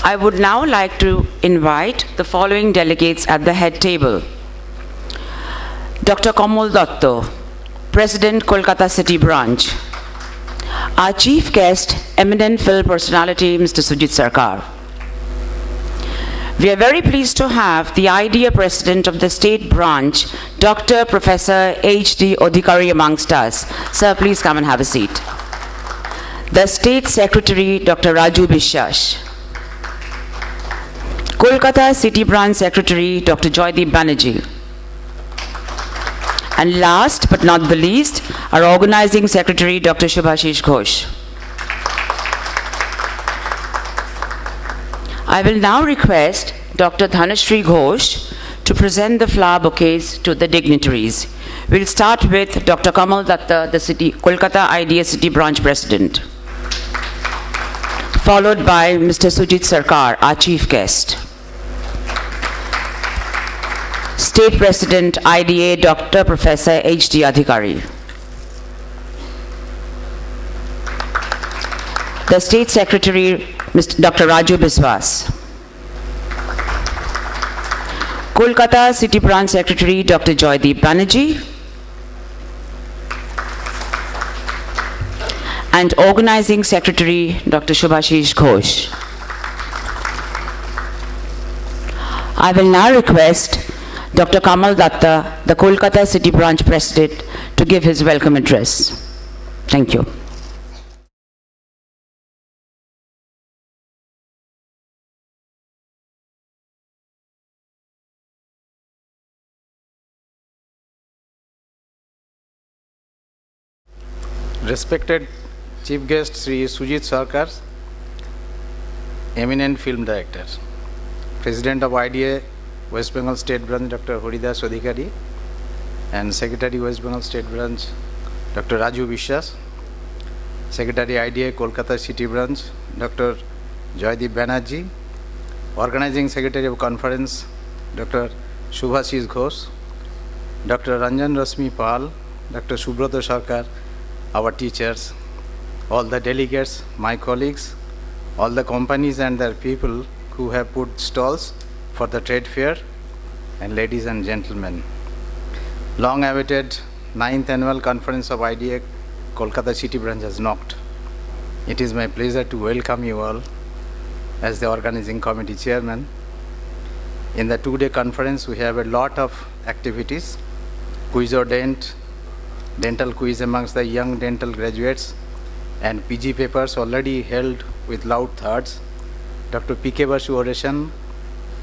I would now like to invite the following delegates at the head table. Dr. Kamal Datta, President, Kolkata City Branch. Our chief guest, eminent film personality, Mr. Sujit Sarkar. We are very pleased to have the IDA President of the State Branch, Dr. Professor H.D. Adhikari amongst us. Sir, please come and have a seat. The State Secretary, Dr. Raju Biswas. Kolkata City Branch Secretary, Dr. Joydeep Banerjee. And last but not the least, our Organizing Secretary, Dr. Shubhashish Ghosh. I will now request Dr. Dhanashree Ghosh to present the flower bouquets to the dignitaries. We'll start with Dr. Kamal Datta, the Kolkata IDA City Branch President, followed by Mr. Sujit Sarkar, our chief guest. State President, IDA, Dr. Professor H.D. Adhikari. The State Secretary, Mr. Dr. Raju Biswas. Kolkata City Branch Secretary, Dr. Joydeep Banerjee. And Organizing Secretary, Dr. Shubhashish Ghosh. I will now request Dr. Kamal Datta, the Kolkata City Branch President, to give his welcome address. Thank you. Respected Chief Guest Sri Sujit Sarkar, eminent film director, President of IDA West Bengal State Branch Dr. Haridas Adhikari, and Secretary West Bengal State Branch Dr. Raju Biswas, Secretary IDA Kolkata City Branch Dr. Joydeep Banerjee, Organizing Secretary of Conference Dr. Shubhashish Ghosh, Dr. Ranjan Rasmi Pal, Dr. Subrata Sarkar, our teachers, all the delegates, my colleagues, all the companies and their people who have put stalls for the trade fair, and ladies and gentlemen. Long awaited 9th annual conference of IDA Kolkata City Branch has knocked. It is my pleasure to welcome you all as the organizing committee chairman. In the two-day conference, we have a lot of activities. Quiz or Dent, dental quiz amongst the young dental graduates, and PG papers already held with loud thirds. Dr. P.K. Basu oration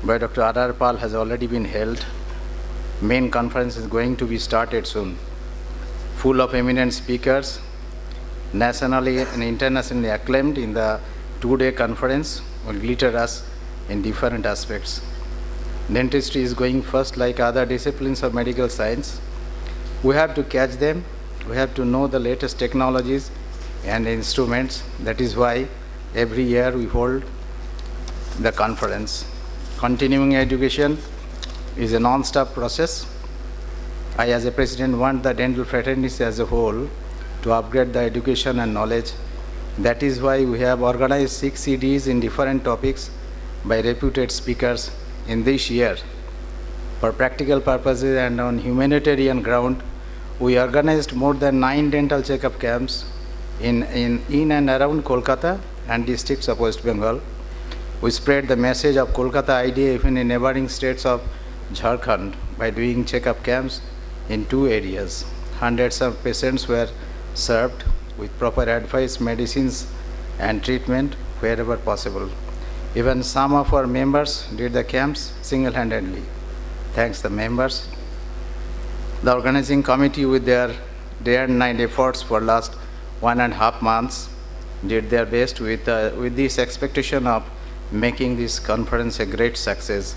by Dr. R.R. Pal has already been held. Main conference is going to be started soon. Full of eminent speakers, nationally and internationally acclaimed in the two-day conference will glitter us in different aspects. Dentistry is going first like other disciplines of medical science. We have to catch them. We have to know the latest technologies and instruments. That is why every year we hold the conference. Continuing education is a non-stop process. I, as a president, want the dental fraternity as a whole to upgrade the education and knowledge. That is why we have organized 6 CDs in different topics by reputed speakers in this year. For practical purposes and on humanitarian ground, we organized more than 9 dental checkup camps in and around Kolkata and districts of West Bengal. We spread the message of Kolkata IDA even in neighboring states of Jharkhand by doing checkup camps in 2 areas. Hundreds of patients were served with proper advice, medicines, and treatment wherever possible. Even some of our members did the camps single-handedly. Thanks the members. The organizing committee, with their day and night efforts for last 1.5 months, did their best with this expectation of making this conference a great success.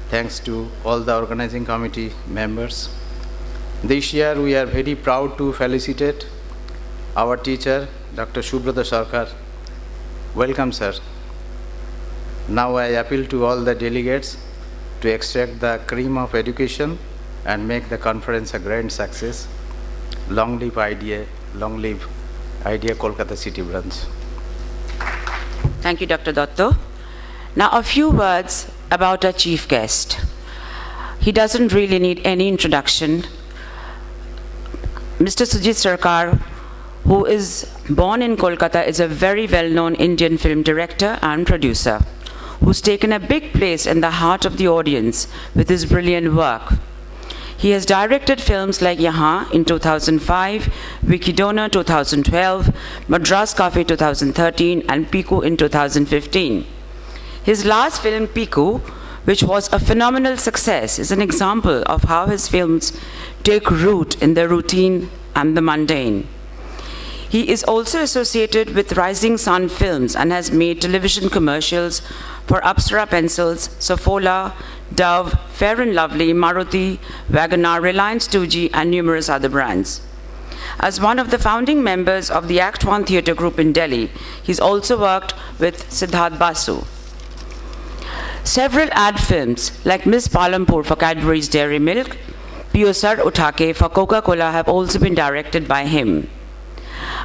Thanks to all the organizing committee members. This year we are very proud to felicitate our teacher, Dr. Subrata Sarkar. Welcome, sir. Now I appeal to all the delegates to extract the cream of education and make the conference a grand success. Long live IDA, long live IDA Kolkata City Branch. Thank you, Dr. Datta. Now, a few words about our chief guest. He doesn't really need any introduction. Mr. Sujit Sarkar, who is born in Kolkata, is a very well-known Indian film director and producer who's taken a big place in the heart of the audience with his brilliant work. He has directed films like Yahan in 2005, Wikidona 2012, Madras Cafe 2013, and Piku in 2015. His last film, Piku, which was a phenomenal success, is an example of how his films take root in the routine and the mundane. He is also associated with Rising Sun Films and has made television commercials for Apsara Pencils, Saffola, Dove, Fair and Lovely, Maruti, Wagoner, Reliance 2G, and numerous other brands. As one of the founding members of the Act One Theatre Group in Delhi, he's also worked with Siddharth Basu. Several ad films like Miss Palampur for Cadbury's Dairy Milk, Pio Sar Uthake for Coca-Cola have also been directed by him.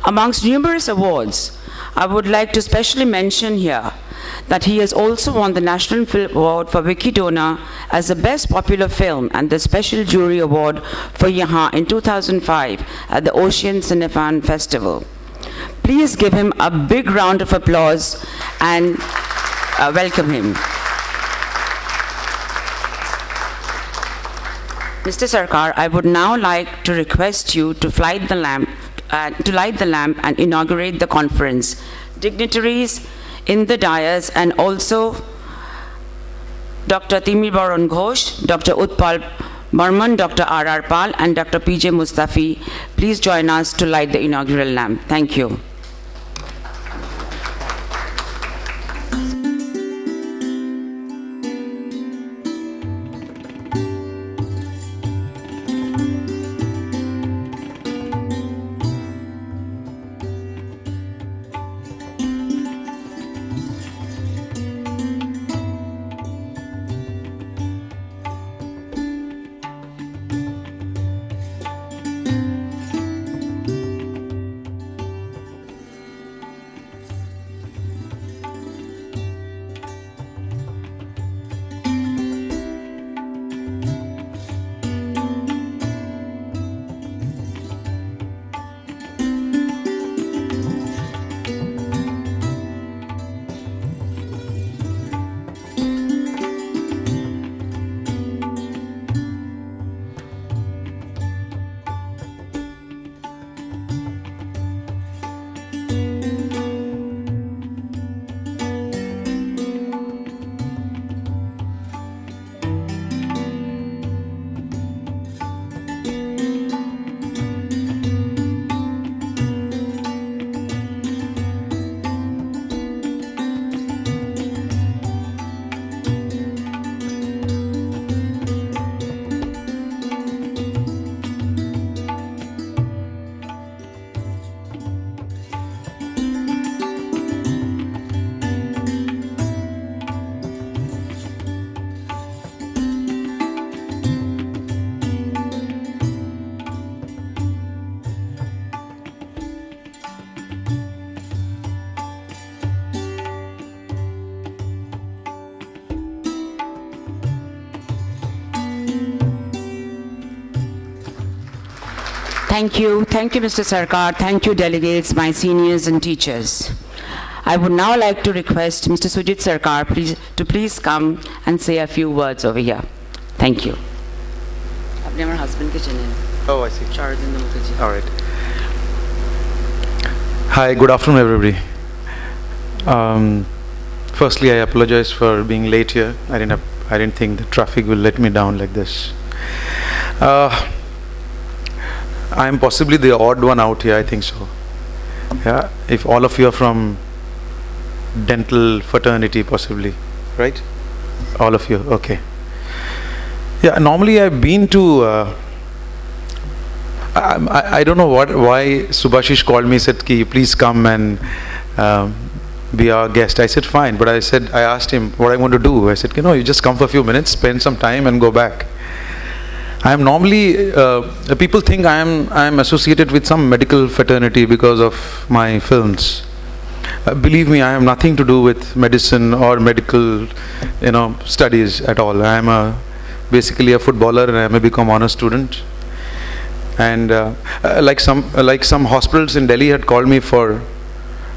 Amongst numerous awards, I would like to specially mention here that he has also won the National Film Award for Wikidona as the Best Popular Film and the Special Jury Award for Yahan in 2005 at the Ocean Cinefan Festival. Please give him a big round of applause and welcome him. Mr. Sarkar, I would now like to request you to light the lamp and inaugurate the conference. Dignitaries in the dais and also Dr. Timir Baron Ghosh, Dr. Utpal Barman, Dr. R.R. Pal, and Dr. P.J. Mustafi, please join us to light the inaugural lamp. Thank you. Thank you. Thank you, Mr. Sarkar. Thank you, delegates, my seniors and teachers. I would now like to request Mr. Sujit Sarkar to please come and say a few words over here. Thank you. My husband Oh, I see. Mukherjee. All right. Hi, good afternoon, everybody. Firstly, I apologize for being late here. I didn't think the traffic will let me down like this. I am possibly the odd one out here, I think so. Yeah, if all of you are from dental fraternity, possibly, right? All of you, okay. Yeah, normally I've been to, I don't know why Subhashish called me, said, "Ki, please come and be our guest." I said, fine, but I asked him what I want to do. I said, you just come for a few minutes, spend some time and go back. I am normally, people think I am associated with some medical fraternity because of my films. Believe me, I have nothing to do with medicine or medical, studies at all. I am basically a footballer, and I am a BCom honors student. And like some hospitals in Delhi had called me for.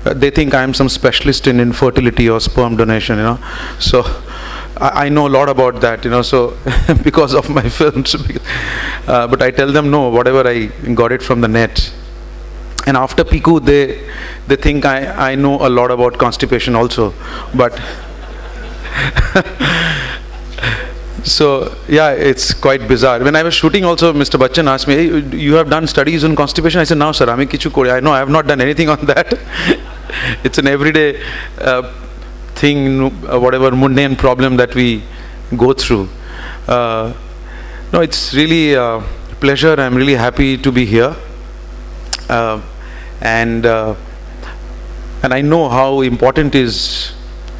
They think I am some specialist in infertility or sperm donation. So I know a lot about that. So because of my films. But I tell them no. Whatever, I got it from the net. And after PICU, they think I know a lot about constipation also. But so yeah, it's quite bizarre. When I was shooting also, Mr. Bachchan asked me, hey, you have done studies on constipation? I said, no sir, I know I have not done anything on that. It's an everyday thing, whatever mundane problem that we go through. No, it's really a pleasure. I'm really happy to be here. And I know how important is.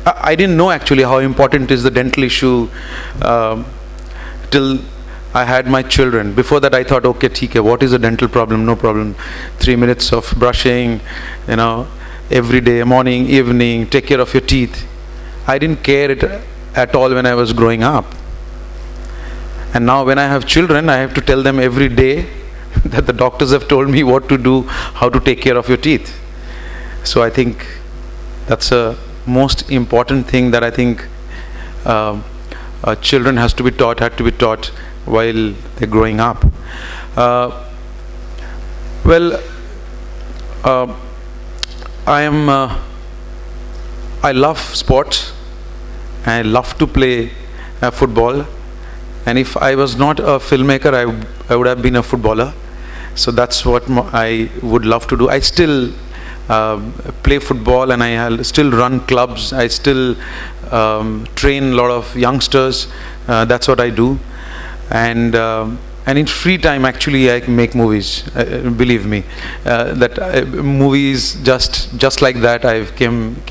I didn't know actually how important is the dental issue till I had my children. Before that, I thought, okay, theek hai, what is a dental problem? No problem. 3 minutes of brushing, every day, morning, evening. Take care of your teeth. I didn't care it at all when I was growing up. And now, when I have children, I have to tell them every day that the doctors have told me what to do, how to take care of your teeth. So I think that's a most important thing that I think children had to be taught while they're growing up. I love sports. I love to play football. And if I was not a filmmaker, I would have been a footballer. So that's what I would love to do. I still play football, and I still run clubs. I still train a lot of youngsters. That's what I do. And in free time, actually, I make movies. Believe me, that movies just like that. I came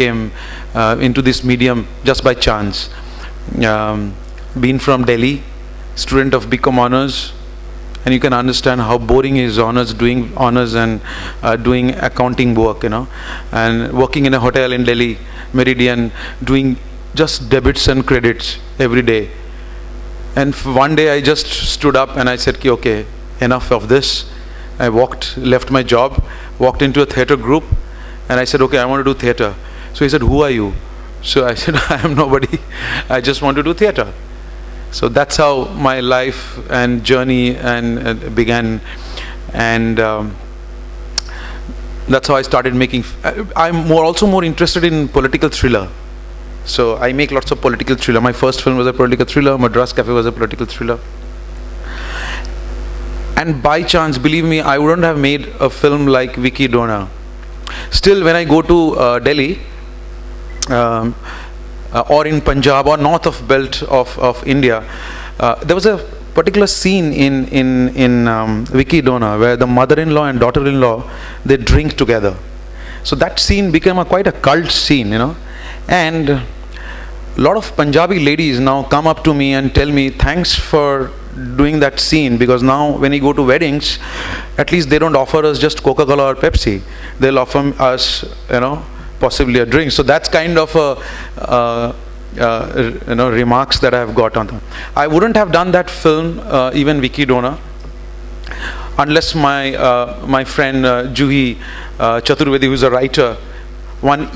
into this medium just by chance. Been from Delhi, student of BCom honors. And you can understand how boring is honors, doing honors and doing accounting work, and working in a hotel in Delhi, Meridian, doing just debits and credits every day. And one day I just stood up and I said, okay, enough of this. I left my job, walked into a theater group, and I said, okay, I want to do theater. So he said, who are you? So I said, I am nobody. I just want to do theater. So that's how my life and journey began, and that's how I started making. I'm also more interested in political thriller. So I make lots of political thriller. My first film was a political thriller. Madras Cafe was a political thriller. And by chance, believe me, I wouldn't have made a film like Vicky Dona. Still, when I go to Delhi, or in Punjab or north of belt of India, there was a particular scene in Vicky Dona where the mother-in-law and daughter-in-law, they drink together. So that scene became quite a cult scene, and a lot of Punjabi ladies now come up to me and tell me, thanks for doing that scene, because now when we go to weddings, at least they don't offer us just Coca-Cola or Pepsi. They'll offer us, possibly a drink. So that's kind of remarks that I have got on them. I wouldn't have done that film, even Vicky Dona, unless my friend Juhi Chaturvedi, who is a writer, one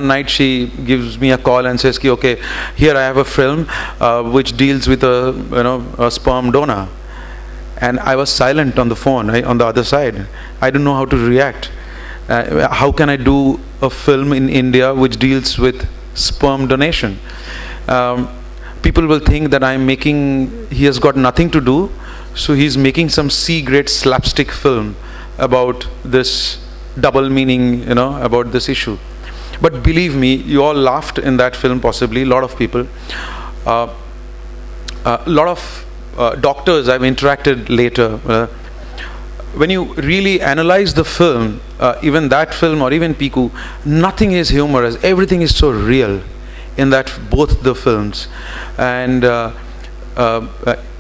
night she gives me a call and says, okay, here I have a film which deals with a sperm donor. And I was silent on the phone, on the other side. I didn't know how to react. How can I do a film in India which deals with sperm donation? People will think that he has got nothing to do, so he's making some C-grade slapstick film about this double meaning, about this issue. But believe me, you all laughed in that film, possibly, a lot of people. A lot of doctors I've interacted later. When you really analyze the film, even that film or even Piku, nothing is humorous. Everything is so real in both the films. And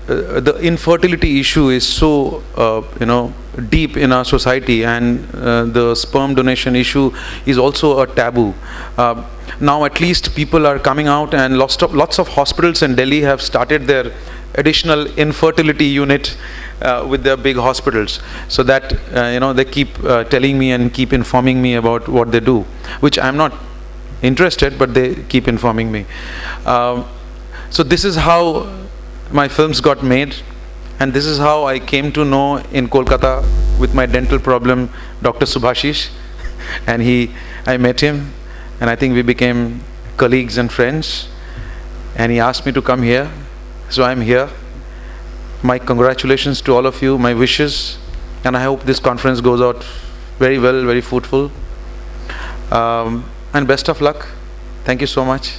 the infertility issue is so deep in our society, and the sperm donation issue is also a taboo. Now at least people are coming out, and lots of hospitals in Delhi have started their additional infertility unit with their big hospitals, so that they keep telling me and keep informing me about what they do, which I'm not interested, but they keep informing me. So this is how my films got made, and this is how I came to know in Kolkata with my dental problem Dr. Subhashish, and I met him, and I think we became colleagues and friends, and he asked me to come here, so I'm here. My congratulations to all of you, my wishes, and I hope this conference goes out very well, very fruitful, and best of luck. Thank you so much.